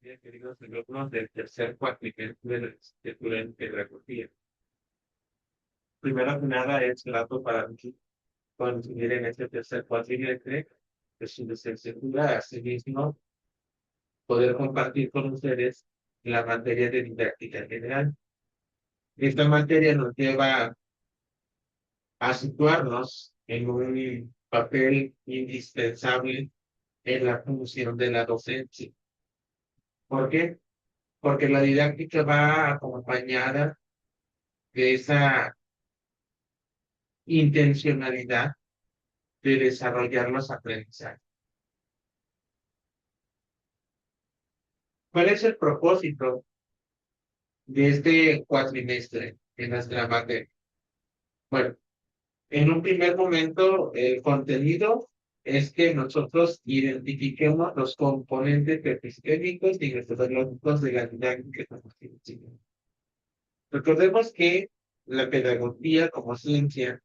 Bien, queridos alumnos del tercer cuatrimestre de la licenciatura en pedagogía. Primero que nada, es grato para mí coincidir en este tercer cuatrimestre de su licenciatura, asimismo, poder compartir con ustedes la materia de didáctica general. Esta materia nos lleva a situarnos en un papel indispensable en la función de la docencia. ¿Por qué? Porque la didáctica va acompañada de esa intencionalidad de desarrollar los aprendizajes. ¿Cuál es el propósito de este cuatrimestre en nuestra materia? Bueno, en un primer momento, el contenido es que nosotros identifiquemos los componentes epistémicos y metodológicos de la didáctica que estamos enseñando. Recordemos que la pedagogía como ciencia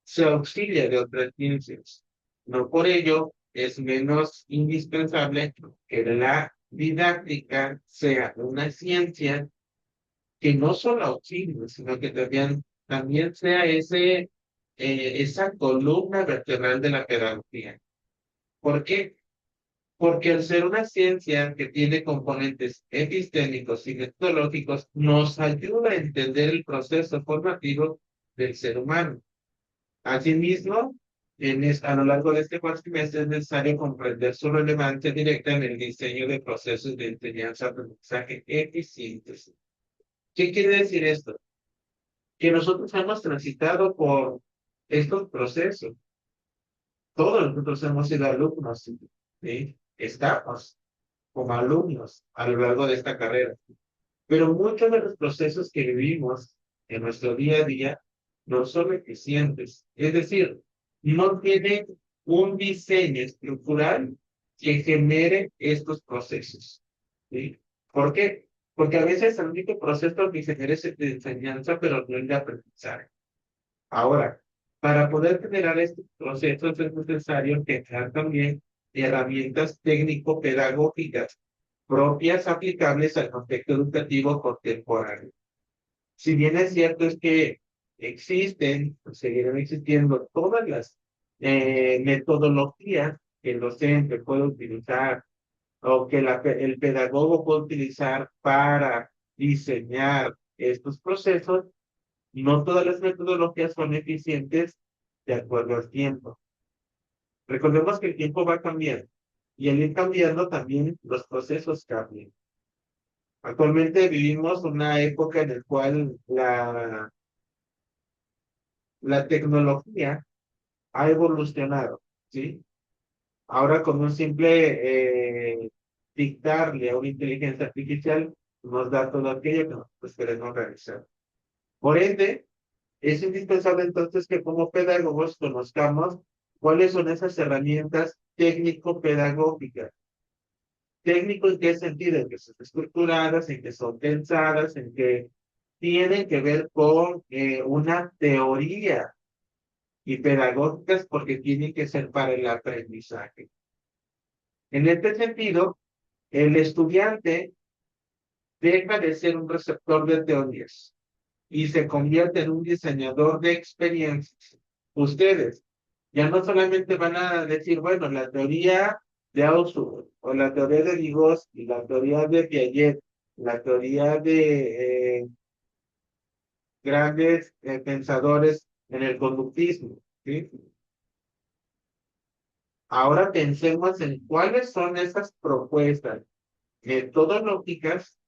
se auxilia de otras ciencias. No por ello es menos indispensable que la didáctica sea una ciencia que no solo auxilie, sino que también sea esa columna vertebral de la pedagogía. ¿Por qué? Porque al ser una ciencia que tiene componentes epistémicos y metodológicos, nos ayuda a entender el proceso formativo del ser humano. Asimismo, a lo largo de este cuatrimestre es necesario comprender su relevancia directa en el diseño de procesos de enseñanza-aprendizaje eficientes. ¿Qué quiere decir esto? Que nosotros hemos transitado por estos procesos. Todos nosotros hemos sido alumnos, ¿sí? Estamos como alumnos a lo largo de esta carrera. Pero muchos de los procesos que vivimos en nuestro día a día no son eficientes. Es decir, no tienen un diseño estructural que genere estos procesos. ¿Sí? ¿Por qué? Porque a veces el único proceso que genera es el de enseñanza, pero no el de aprendizaje. Ahora, para poder generar estos procesos es necesario generar también herramientas técnico-pedagógicas propias aplicables al contexto educativo contemporáneo. Si bien es cierto es que existen, seguirán existiendo todas las metodologías que el docente puede utilizar o que el pedagogo puede utilizar para diseñar estos procesos, no todas las metodologías son eficientes de acuerdo al tiempo. Recordemos que el tiempo va cambiando y al ir cambiando también los procesos cambian. Actualmente vivimos una época en la cual la tecnología ha evolucionado, ¿sí? Ahora con un simple dictarle a una inteligencia artificial nos da todo aquello que nosotros queremos realizar. Por ende, es indispensable entonces que como pedagogos conozcamos cuáles son esas herramientas técnico-pedagógicas. ¿Técnico en qué sentido? En que son estructuradas, en que son pensadas, en que tienen que ver con una teoría y pedagógicas porque tienen que ser para el aprendizaje. En este sentido, el estudiante deja de ser un receptor de teorías y se convierte en un diseñador de experiencias. Ustedes ya no solamente van a decir, bueno, la teoría de Ausubel, o la teoría de Vygotsky, la teoría de Piaget, la teoría de grandes pensadores en el conductismo, ¿sí? Ahora pensemos en cuáles son esas propuestas metodológicas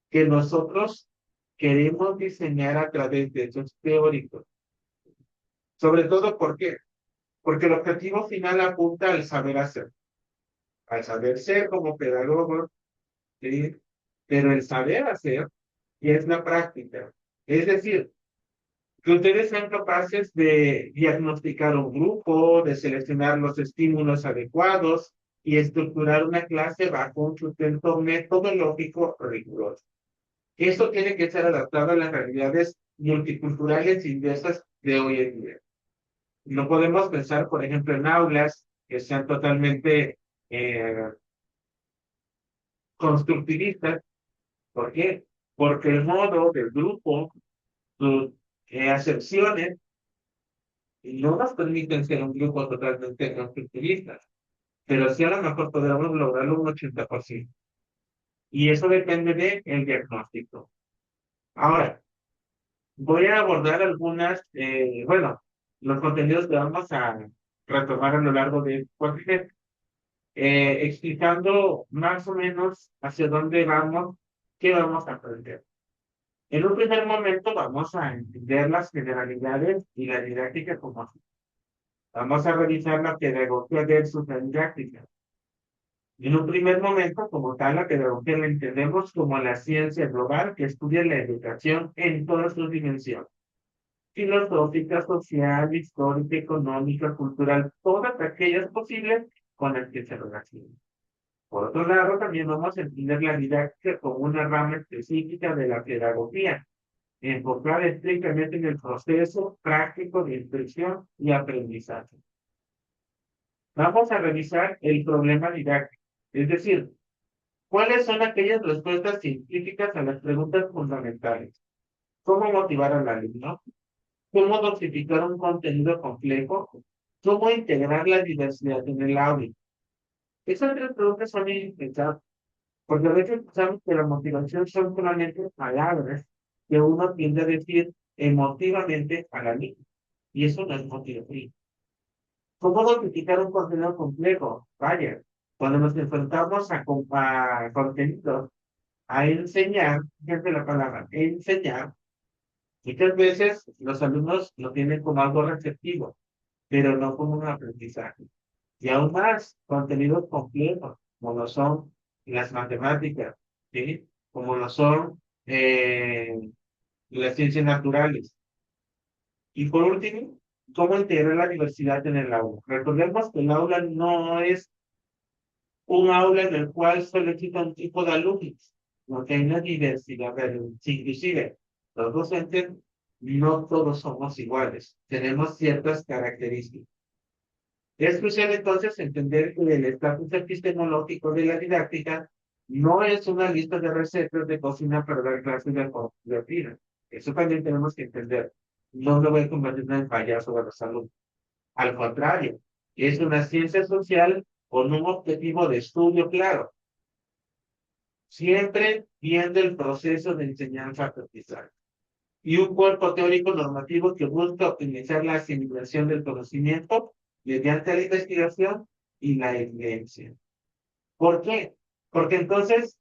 que nosotros queremos diseñar a través de esos teóricos. Sobre todo, ¿por qué? Porque el objetivo final apunta al saber hacer, al saber ser como pedagogo, ¿sí? Pero el saber hacer y es la práctica. Es decir, que ustedes sean capaces de diagnosticar un grupo, de seleccionar los estímulos adecuados y estructurar una clase bajo un sustento metodológico riguroso. Esto tiene que ser adaptado a las realidades multiculturales y diversas de hoy en día. No podemos pensar, por ejemplo, en aulas que sean totalmente constructivistas. ¿Por qué? Porque el modo del grupo, sus acepciones, no nos permiten ser un grupo totalmente constructivista, pero sí a lo mejor podemos lograrlo un 80%. Y eso depende del diagnóstico. Ahora, voy a abordar bueno, los contenidos que vamos a retomar a lo largo de este podcast, explicando más o menos hacia dónde vamos, qué vamos a aprender. En un primer momento vamos a entender las generalidades y la didáctica como así. Vamos a revisar la pedagogía versus la didáctica. En un primer momento, como tal, la pedagogía la entendemos como la ciencia global que estudia la educación en todas sus dimensiones: filosófica, social, histórica, económica, cultural, todas aquellas posibles con las que se relaciona. Por otro lado, también vamos a entender la didáctica como una rama específica de la pedagogía, enfocada estrictamente en el proceso práctico de instrucción y aprendizaje. Vamos a revisar el problema didáctico, es decir, cuáles son aquellas respuestas científicas a las preguntas fundamentales. ¿Cómo motivar al alumno? ¿Cómo dosificar un contenido complejo? ¿Cómo integrar la diversidad en el aula? Esas tres preguntas son indispensables, porque a veces pensamos que la motivación son solamente palabras que uno tiende a decir emotivamente a la misma, y eso no es motivación. ¿Cómo dosificar un contenido complejo? Vaya, cuando nos enfrentamos a contenidos, a enseñar, fíjate la palabra, enseñar, muchas veces los alumnos lo tienen como algo receptivo, pero no como un aprendizaje. Y aún más, contenidos complejos, como lo son las matemáticas, ¿sí? Como lo son las ciencias naturales. Y por último, cómo integrar la diversidad en el aula. Recordemos que el aula no es un aula en el cual solo existe un tipo de alumnos, porque hay una diversidad de alumnos. Inclusive, los docentes no todos somos iguales, tenemos ciertas características. Es crucial entonces entender que el estatus epistemológico de la didáctica no es una lista de recetas de cocina para dar clases de vida. Eso también tenemos que entender. No me voy a convertir en payaso de la salud. Al contrario, es una ciencia social con un objetivo de estudio claro, siempre viendo el proceso de enseñanza-aprendizaje, y un cuerpo teórico normativo que busca optimizar la asimilación del conocimiento mediante la investigación y la evidencia. ¿Por qué? Porque entonces,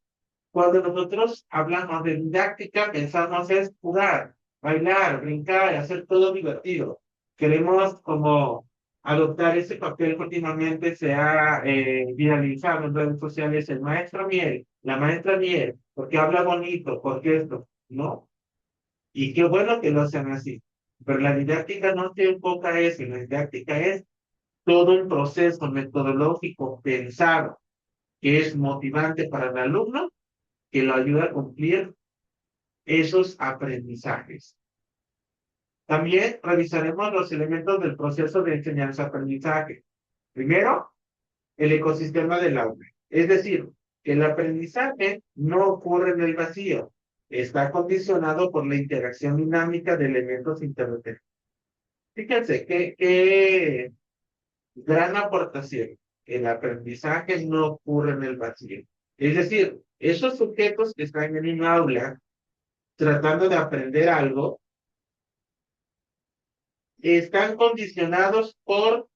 cuando nosotros hablamos de didáctica, pensamos es jugar, bailar, brincar, hacer todo divertido. Queremos como adoptar ese papel que últimamente se ha viralizado en redes sociales, el maestro miel, la maestra miel, porque habla bonito, porque esto, ¿no? Y qué bueno que lo sean así. Pero la didáctica no se enfoca a eso, la didáctica es todo un proceso metodológico pensado que es motivante para el alumno, que lo ayuda a cumplir esos aprendizajes. También revisaremos los elementos del proceso de enseñanza-aprendizaje. Primero, el ecosistema del aula. Es decir, que el aprendizaje no ocurre en el vacío, está condicionado por la interacción dinámica de elementos interdependientes. Fíjense qué gran aportación. El aprendizaje no ocurre en el vacío. Es decir, esos sujetos que están en un aula tratando de aprender algo están condicionados por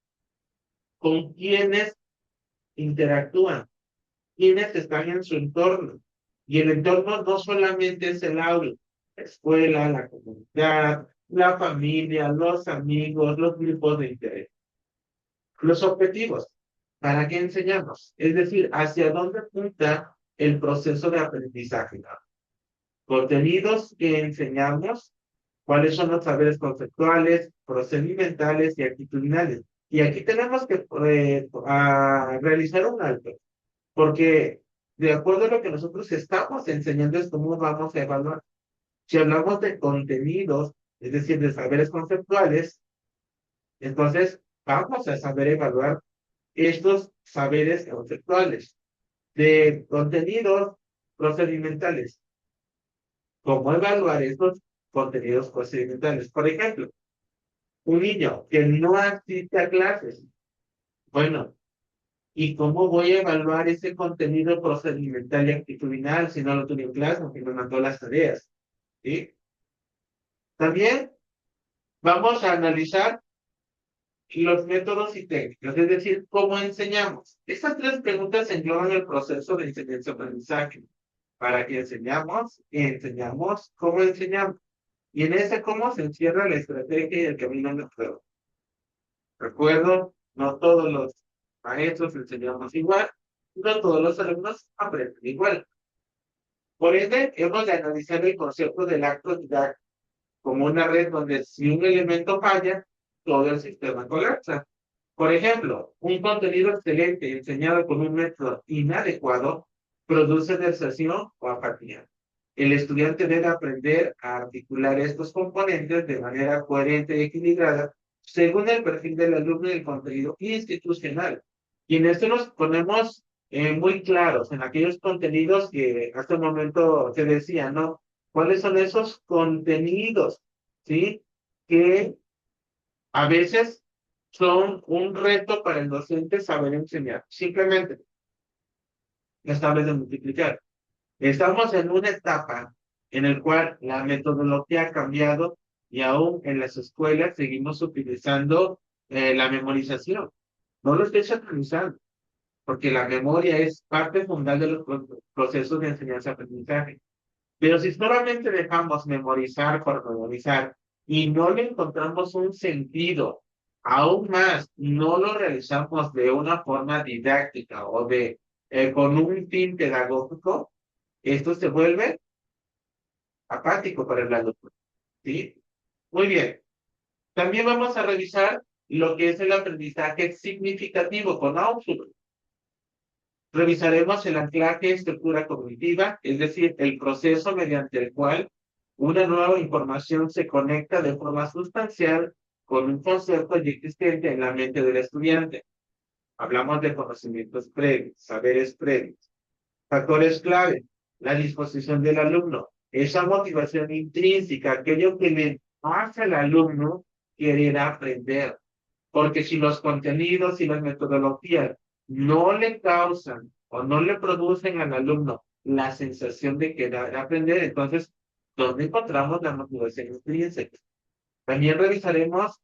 con quienes interactúan, quienes están en su entorno. Y el entorno no solamente es el aula, la escuela, la comunidad, la familia, los amigos, los grupos de interés. Los objetivos, ¿para qué enseñamos? Es decir, ¿hacia dónde apunta el proceso de aprendizaje? Contenidos que enseñamos, cuáles son los saberes conceptuales, procedimentales y actitudinales. Y aquí tenemos que realizar un alto, porque de acuerdo a lo que nosotros estamos enseñando es cómo vamos a evaluar. Si hablamos de contenidos, es decir, de saberes conceptuales, entonces vamos a saber evaluar estos saberes conceptuales. De contenidos procedimentales. ¿Cómo evaluar estos contenidos procedimentales? Por ejemplo, un niño que no asiste a clases. Bueno, ¿y cómo voy a evaluar ese contenido procedimental y actitudinal si no lo tuve en clase, aunque me mandó las tareas? ¿Sí? También vamos a analizar los métodos y técnicas, es decir, cómo enseñamos. Estas tres preguntas engloban el proceso de enseñanza-aprendizaje. ¿Para qué enseñamos? ¿Qué enseñamos? ¿Cómo enseñamos? Y en ese cómo se encierra la estrategia y el camino de prueba. Recuerdo, no todos los maestros enseñamos igual, no todos los alumnos aprenden igual. Por ende, hemos de analizar el concepto del acto didáctico como una red donde si un elemento falla, todo el sistema colapsa. Por ejemplo, un contenido excelente enseñado con un método inadecuado produce deserción o apatía. El estudiante debe aprender a articular estos componentes de manera coherente y equilibrada según el perfil del alumno y el contenido institucional. Y en esto nos ponemos muy claros en aquellos contenidos que hasta el momento se decía, ¿no? ¿Cuáles son esos contenidos, sí? Que a veces son un reto para el docente saber enseñar. Simplemente las tablas de multiplicar. Estamos en una etapa en la cual la metodología ha cambiado y aún en las escuelas seguimos utilizando la memorización. No lo estoy satanizando, porque la memoria es parte fundamental de los procesos de enseñanza-aprendizaje. Pero si solamente dejamos memorizar por memorizar y no le encontramos un sentido, aún más, no lo realizamos de una forma didáctica o con un fin pedagógico, esto se vuelve apático para el alumno. ¿Sí? Muy bien. También vamos a revisar lo que es el aprendizaje significativo con Outlook. Revisaremos el anclaje estructura cognitiva, es decir, el proceso mediante el cual una nueva información se conecta de forma sustancial con un concepto ya existente en la mente del estudiante. Hablamos de conocimientos previos, saberes previos. Factores clave, la disposición del alumno, esa motivación intrínseca, aquello que le hace al alumno querer aprender. Porque si los contenidos y las metodologías no le causan o no le producen al alumno la sensación de querer aprender, entonces, ¿dónde encontramos la motivación intrínseca? También revisaremos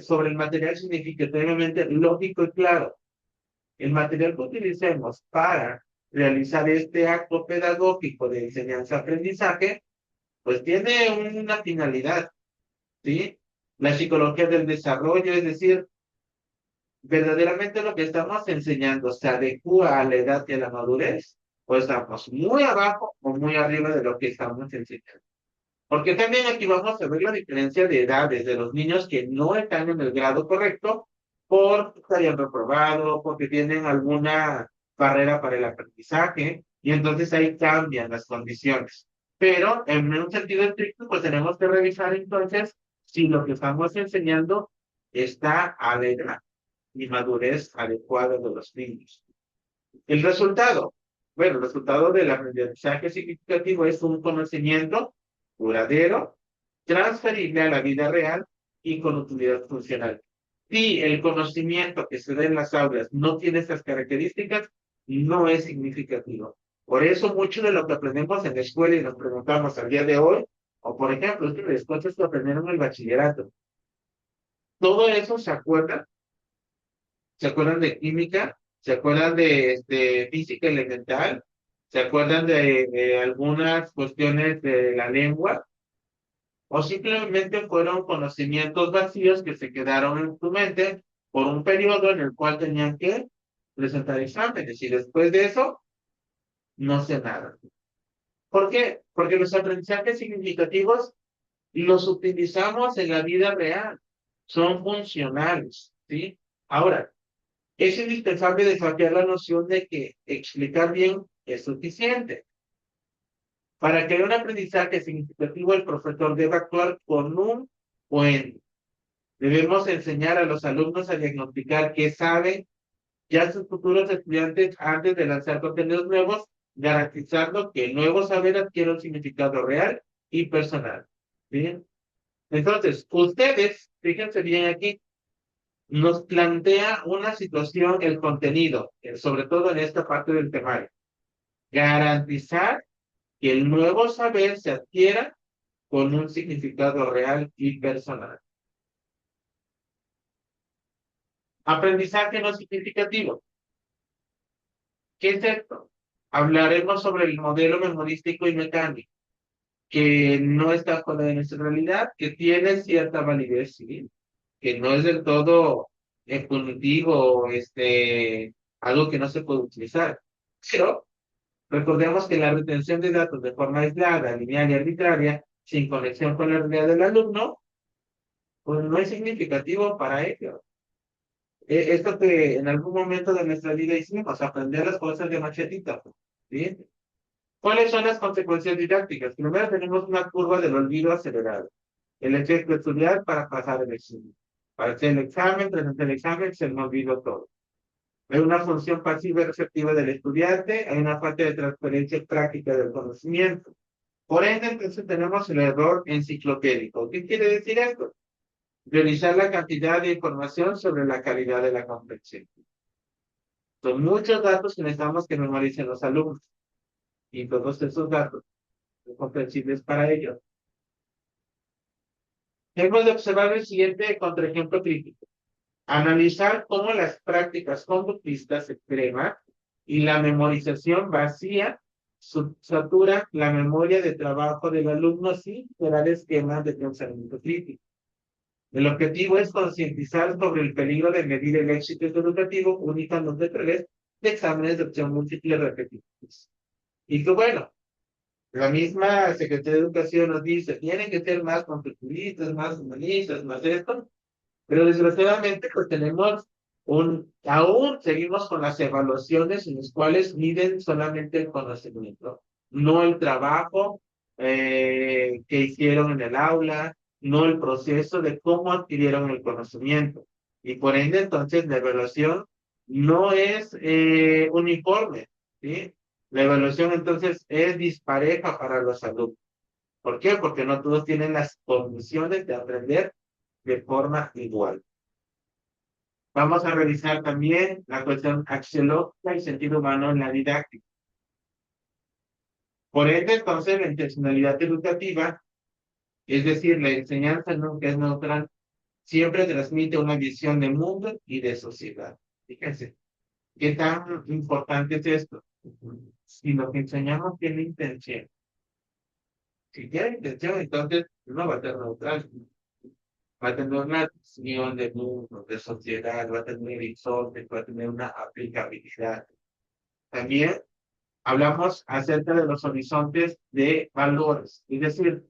sobre el material significativamente lógico y claro. El material que utilicemos para realizar este acto pedagógico de enseñanza-aprendizaje, pues tiene una finalidad, ¿sí? La psicología del desarrollo, es decir, verdaderamente lo que estamos enseñando se adecua a la edad y a la madurez, o estamos muy abajo o muy arriba de lo que estamos enseñando. Porque también aquí vamos a ver la diferencia de edades de los niños que no están en el grado correcto porque hayan reprobado, porque tienen alguna barrera para el aprendizaje, y entonces ahí cambian las condiciones. Pero en un sentido estricto, pues tenemos que revisar entonces si lo que estamos enseñando está a la edad y madurez adecuada de los niños. El resultado, bueno, el resultado del aprendizaje significativo es un conocimiento duradero, transferible a la vida real y con utilidad funcional. Si el conocimiento que se da en las aulas no tiene estas características, no es significativo. Por eso mucho de lo que aprendemos en la escuela y nos preguntamos al día de hoy, o por ejemplo, es que las cosas que aprendieron en el bachillerato, todo eso ¿se acuerdan de química? ¿Se acuerdan de física elemental? ¿Se acuerdan de algunas cuestiones de la lengua? ¿O simplemente fueron conocimientos vacíos que se quedaron en tu mente por un periodo en el cual tenían que presentar exámenes y después de eso no sé nada? ¿Por qué? Porque los aprendizajes significativos los utilizamos en la vida real, son funcionales, ¿sí? Ahora, es indispensable desafiar la noción de que explicar bien es suficiente. Para que haya un aprendizaje significativo, el profesor debe actuar con un buen. Debemos enseñar a los alumnos a diagnosticar qué saben ya sus futuros estudiantes antes de lanzar contenidos nuevos garantizando que el nuevo saber adquiera un significado real y personal. ¿Bien? Entonces, ustedes, fíjense bien aquí, nos plantea una situación, el contenido, sobre todo en esta parte del temario. Garantizar que el nuevo saber se adquiera con un significado real y personal. Aprendizaje no significativo. ¿Qué es esto? Hablaremos sobre el modelo memorístico y mecánico, que no está fuera de nuestra realidad, que tiene cierta validez, ¿sí? Que no es del todo punitivo, algo que no se puede utilizar. Pero recordemos que la retención de datos de forma aislada, lineal y arbitraria, sin conexión con la realidad del alumno, pues no es significativo para ello. Esto que en algún momento de nuestra vida hicimos, aprender las cosas de machetita, ¿sí? ¿Cuáles son las consecuencias didácticas? Primero tenemos una curva del olvido acelerado. El efecto estudiar para pasar el examen. Para hacer el examen, presentar el examen, se me olvidó todo. Hay una función pasiva y receptiva del estudiante, hay una falta de transferencia práctica del conocimiento. Por ende, entonces tenemos el error enciclopédico. ¿Qué quiere decir esto? Realizar la cantidad de información sobre la calidad de la comprensión. Son muchos datos que necesitamos que memoricen los alumnos y todos esos datos son comprensibles para ellos. Hemos de observar el siguiente contraejemplo crítico. Analizar cómo las prácticas conductistas extremas y la memorización vacía satura la memoria de trabajo del alumno sin crear esquemas de pensamiento crítico. El objetivo es concientizar sobre el peligro de medir el éxito educativo únicamente a través de exámenes de opción múltiple repetitivos. Y que bueno, la misma Secretaría de Educación nos dice, tienen que ser más constructivistas, más humanistas, más esto, pero desgraciadamente pues tenemos aún seguimos con las evaluaciones en las cuales miden solamente el conocimiento, no el trabajo que hicieron en el aula, no el proceso de cómo adquirieron el conocimiento. Y por ende, entonces, la evaluación no es uniforme, ¿sí? La evaluación entonces es dispareja para los alumnos. ¿Por qué? Porque no todos tienen las condiciones de aprender de forma igual. Vamos a revisar también la cuestión axiológica y sentido humano en la didáctica. Por ende, entonces, la intencionalidad educativa, es decir, la enseñanza nunca es neutral, siempre transmite una visión de mundo y de sociedad. Fíjense, ¿qué tan importante es esto? Si lo que enseñamos tiene intención, si tiene intención, entonces no va a ser neutral, va a tener una visión de mundo, de sociedad, va a tener horizonte, va a tener una aplicabilidad. También hablamos acerca de los horizontes de valores, es decir,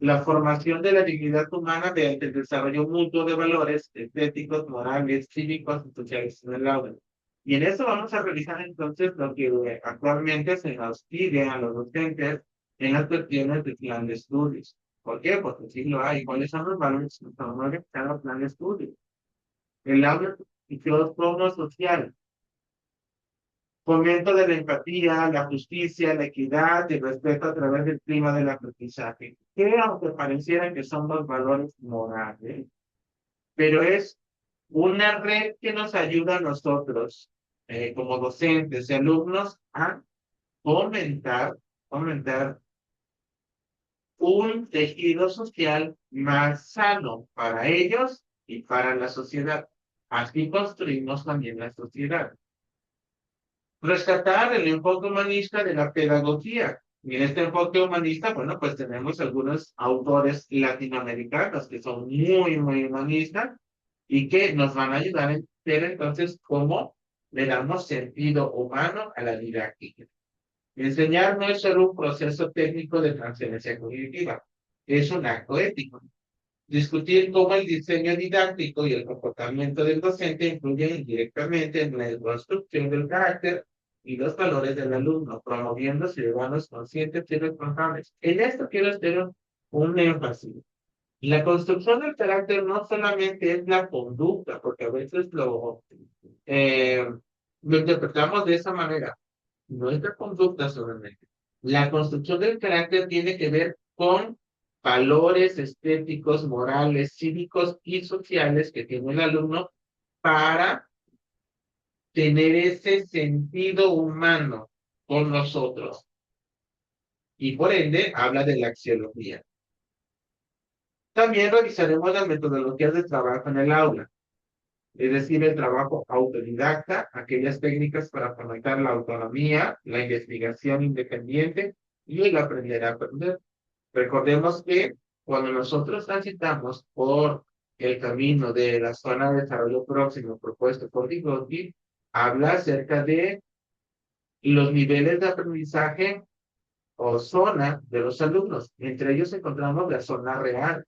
la formación de la dignidad humana mediante el desarrollo mutuo de valores estéticos, morales, cívicos y sociales en el aula. Y en eso vamos a revisar entonces lo que actualmente se nos pide a los docentes en las cuestiones del plan de estudios. ¿Por qué? Porque sí lo hay. ¿Cuáles son los valores que promueve cada plan de estudios? El aula y los programas sociales. Fomento de la empatía, la justicia, la equidad y respeto a través del clima del aprendizaje. Que aunque pareciera que son los valores morales, pero es una red que nos ayuda a nosotros, como docentes y alumnos, a fomentar un tejido social más sano para ellos y para la sociedad. Así construimos también la sociedad. Rescatar el enfoque humanista de la pedagogía. Y en este enfoque humanista, bueno, pues tenemos algunos autores latinoamericanos que son muy humanistas y que nos van a ayudar a entender entonces cómo le damos sentido humano a la didáctica. Enseñar no es solo un proceso técnico de transferencia cognitiva, es un acto ético. Discutir cómo el diseño didáctico y el comportamiento del docente influyen directamente en la construcción del carácter y los valores del alumno, promoviendo ciudadanos conscientes y responsables. En esto quiero hacer un énfasis. La construcción del carácter no solamente es la conducta, porque a veces eh, lo interpretamos de esa manera. nuestra conducta solamente. La construcción del carácter tiene que ver con valores estéticos, morales, cívicos y sociales que tiene el alumno para tener ese sentido humano con nosotros. Y por ende, habla de la axiología. También revisaremos las metodologías de trabajo en el aula, es decir, el trabajo autodidacta, aquellas técnicas para fomentar la autonomía, la investigación independiente y el aprender a aprender. Recordemos que cuando nosotros transitamos por el camino de la zona de desarrollo próximo propuesto por Vygotsky, habla acerca de los niveles de aprendizaje o zona de los alumnos. Entre ellos encontramos la zona real.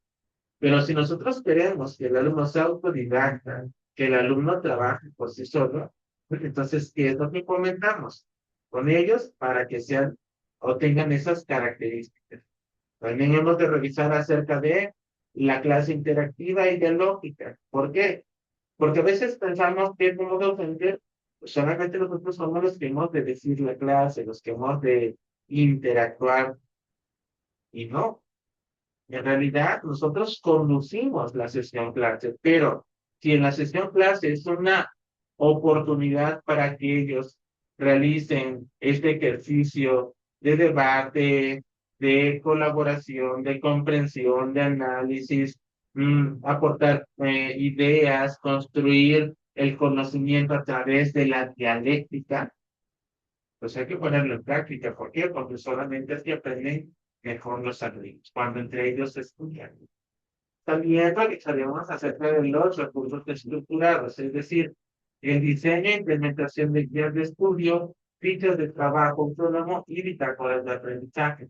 Pero si nosotros queremos que el alumno sea autodidacta, que el alumno trabaje por sí solo, pues entonces, ¿qué es lo que comentamos con ellos para que sean o tengan esas características? También hemos de revisar acerca de la clase interactiva y dialógica. ¿Por qué? Porque a veces pensamos que como docente, pues solamente nosotros somos los que hemos de decir la clase, los que hemos de interactuar, y no. En realidad, nosotros conducimos la sesión clase, pero si en la sesión clase es una oportunidad para que ellos realicen este ejercicio de debate, de colaboración, de comprensión, de análisis, aportar ideas, construir el conocimiento a través de la dialéctica, pues hay que ponerlo en práctica. ¿Por qué? Porque solamente así aprenden mejor los alumnos, cuando entre ellos se estudian. También realizaremos acerca de los recursos estructurados, es decir, el diseño e implementación de guías de estudio, fichas de trabajo autónomo y bitácoras de aprendizaje.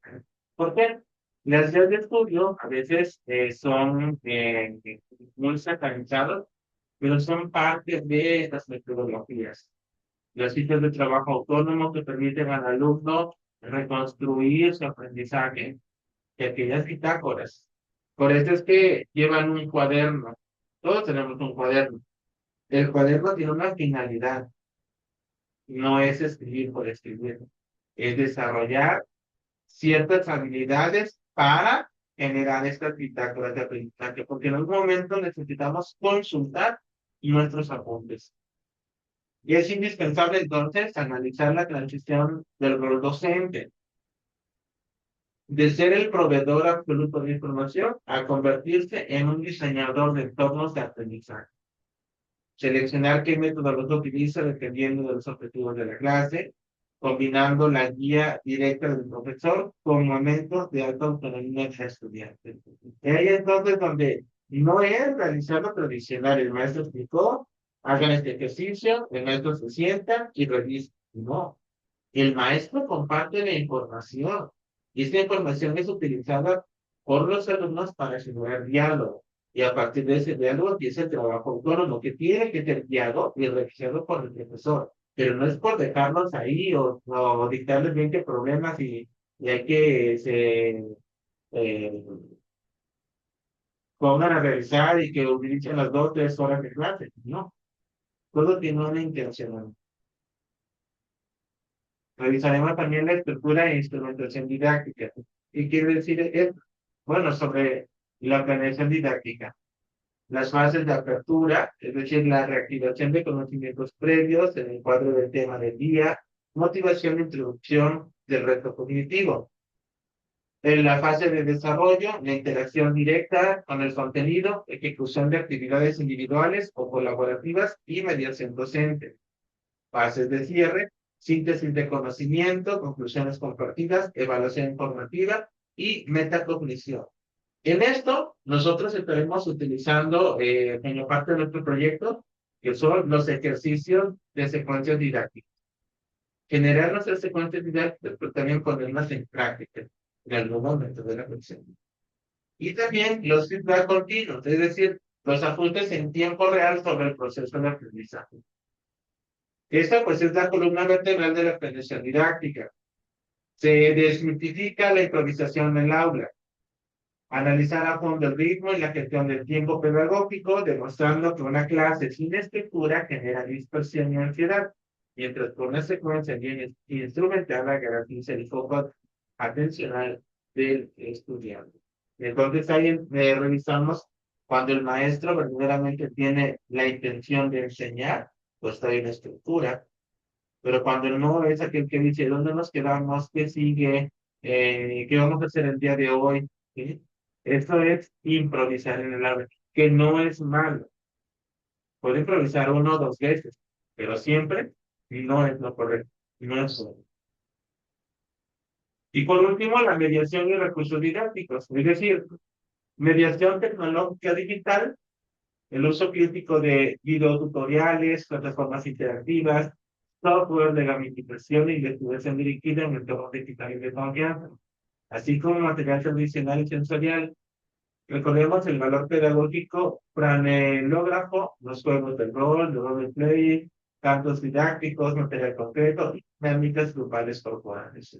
¿Por qué? Las guías de estudio a veces son muy satanizadas, pero son parte de estas metodologías. Las fichas de trabajo autónomo que permiten al alumno reconstruir su aprendizaje y aquellas bitácoras. Por eso es que llevan un cuaderno. Todos tenemos un cuaderno. El cuaderno tiene una finalidad. No es escribir por escribir. Es desarrollar ciertas habilidades para generar estas bitácoras de aprendizaje. Porque en algún momento necesitamos consultar nuestros apuntes. Y es indispensable entonces analizar la transición del rol docente, de ser el proveedor absoluto de información a convertirse en un diseñador de entornos de aprendizaje. Seleccionar qué metodología utiliza dependiendo de los objetivos de la clase, combinando la guía directa del profesor con momentos de alta autonomía del estudiante. Y ahí entonces donde no es realizar lo tradicional, el maestro explicó, hagan este ejercicio, el maestro se sienta y revisa. No, el maestro comparte la información y esta información es utilizada por los alumnos para generar diálogo. Y a partir de ese diálogo empieza el trabajo autónomo que tiene que ser guiado y revisado por el profesor. Pero no es por dejarlos ahí o dictarles 20 problemas y hay que se pongan a revisar y que utilicen las 2 o 3 horas de clase. No, todo tiene una intención. Revisaremos también la estructura e instrumentación didáctica. ¿Qué quiere decir esto? Bueno, sobre la planeación didáctica. Las fases de apertura, es decir, la reactivación de conocimientos previos en el cuadro del tema del día, motivación e introducción del reto cognitivo. En la fase de desarrollo, la interacción directa con el contenido, ejecución de actividades individuales o colaborativas y mediación docente. Fases de cierre, síntesis de conocimiento, conclusiones compartidas, evaluación informativa y metacognición. En esto, nosotros estaremos utilizando en parte de nuestro proyecto, que son los ejercicios de secuencias didácticas. Generar nuestras secuencias didácticas, pero también ponerlas en práctica en algún momento de la lección. Y también los feedback continuos, es decir, los ajustes en tiempo real sobre el proceso de aprendizaje. Esta pues es la columna vertebral de la planeación didáctica. Se desmitifica la improvisación en el aula. Analizar a fondo el ritmo y la gestión del tiempo pedagógico, demostrando que una clase sin estructura genera dispersión y ansiedad. mientras con una secuencia bien instrumentada garantiza el foco atencional del estudiante. Entonces ahí revisamos cuando el maestro verdaderamente tiene la intención de enseñar, pues hay una estructura, pero cuando no es aquel que dice, ¿dónde nos quedamos? ¿Qué sigue? ¿Qué vamos a hacer el día de hoy? ¿Sí? Eso es improvisar en el aula, que no es malo. Puede improvisar uno o dos veces, pero siempre no es lo correcto. No es lo. Y por último, la mediación y recursos didácticos, es decir, mediación tecnológica digital, el uso crítico de videotutoriales, plataformas interactivas, software de gamificación e investigación dirigida en entornos digitales de confianza, así como material tradicional y sensorial. Recordemos el valor pedagógico franelógrafo, los juegos de rol, de roleplay, cantos didácticos, material concreto y dinámicas grupales corporales.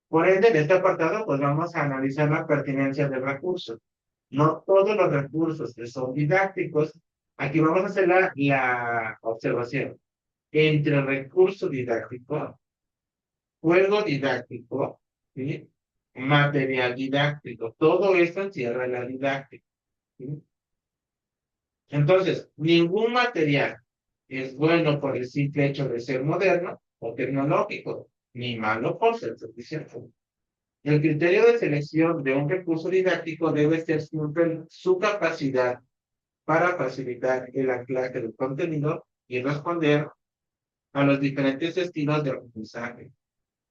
Por ende, en este apartado, pues vamos a analizar la pertinencia del recurso. No todos los recursos que son didácticos, aquí vamos a hacer la observación. Entre recurso didáctico, juego didáctico, ¿sí? Material didáctico, todo esto encierra la didáctica. ¿Sí? Entonces, ningún material es bueno por el simple hecho de ser moderno o tecnológico, ni malo por ser suficiente. El criterio de selección de un recurso didáctico debe ser siempre su capacidad para facilitar el anclaje del contenido y responder a los diferentes estilos de aprendizaje,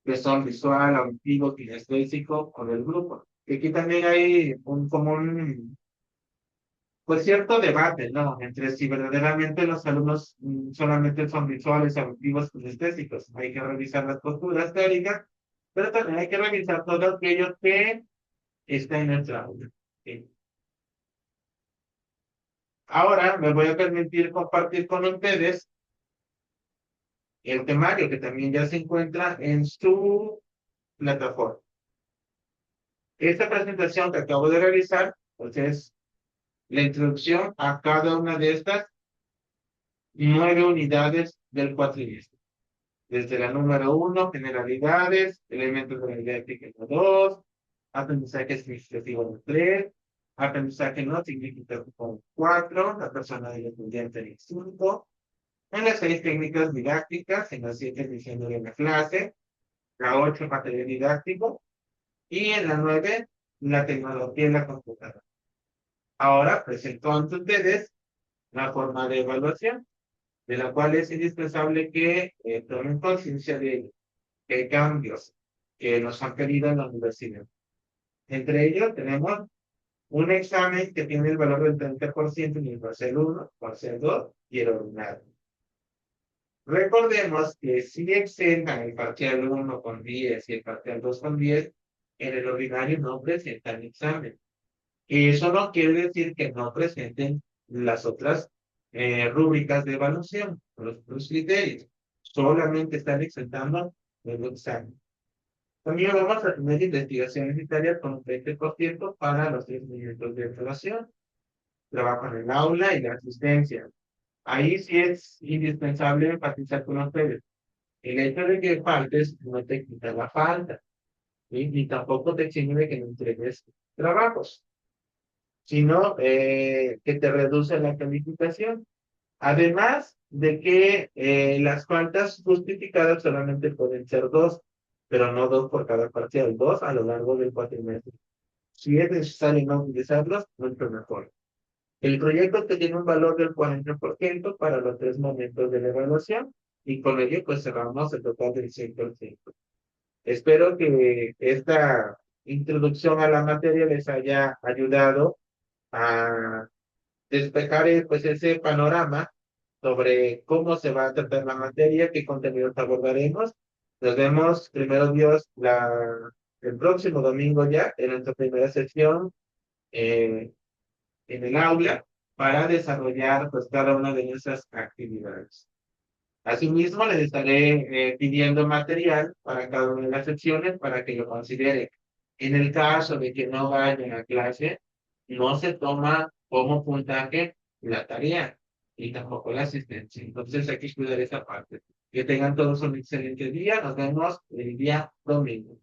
que son visual, auditivo, kinestésico o del grupo. Y aquí también hay un común, pues cierto debate, ¿no? Entre si verdaderamente los alumnos solamente son visuales, auditivos, kinestésicos. Hay que revisar las posturas teóricas, pero también hay que revisar todo aquello que está en nuestra aula. ¿Sí? Ahora me voy a permitir compartir con ustedes el temario que también ya se encuentra en su plataforma. Esta presentación que acabo de realizar, pues es la introducción a cada una de estas 9 unidades del cuatrimestre. Desde la número 1, generalidades, elementos de la didáctica 2, aprendizaje significativo de 3, aprendizaje no significativo 4, la persona del estudiante en 5, en las 6 técnicas didácticas, en las 7 diseño de la clase, la 8 material didáctico y en la 9 la tecnología en la computadora. Ahora presento ante ustedes la forma de evaluación, de la cual es indispensable que tomen conciencia de cambios que nos han pedido en la universidad. Entre ellos tenemos un examen que tiene el valor del 30% en el parcial 1, parcial 2 y el ordinario. Recordemos que si exentan el parcial 1 con 10 y el parcial 2 con 10, en el ordinario no presentan examen. Eso no quiere decir que no presenten las otras rúbricas de evaluación, los criterios. Solamente están exentando el examen. También vamos a tener investigación unitaria con un 20% para los 10 minutos de evaluación. Trabajo en el aula y la asistencia. Ahí sí es indispensable enfatizar con ustedes. El hecho de que faltes no te quita la falta, ¿sí? Ni tampoco te exime de que no entregues trabajos, sino que te reduce la calificación. Además de que las faltas justificadas solamente pueden ser dos, pero no dos por cada parcial, dos a lo largo del cuatrimestre. Si es necesario no utilizarlos, mucho mejor. El proyecto tiene un valor del 40% para los 3 momentos de la evaluación y con ello pues cerramos el total del 100%. Espero que esta introducción a la materia les haya ayudado a despejar pues ese panorama sobre cómo se va a tratar la materia, qué contenidos abordaremos. Nos vemos, primero Dios, el próximo domingo ya en nuestra primera sesión eh, en el aula para desarrollar pues cada una de nuestras actividades. Asimismo, les estaré pidiendo material para cada una de las secciones para que lo considere. En el caso de que no vayan a clase, no se toma como puntaje la tarea y tampoco la asistencia. Entonces hay que cuidar esa parte. Que tengan todos un excelente día. Nos vemos el día domingo.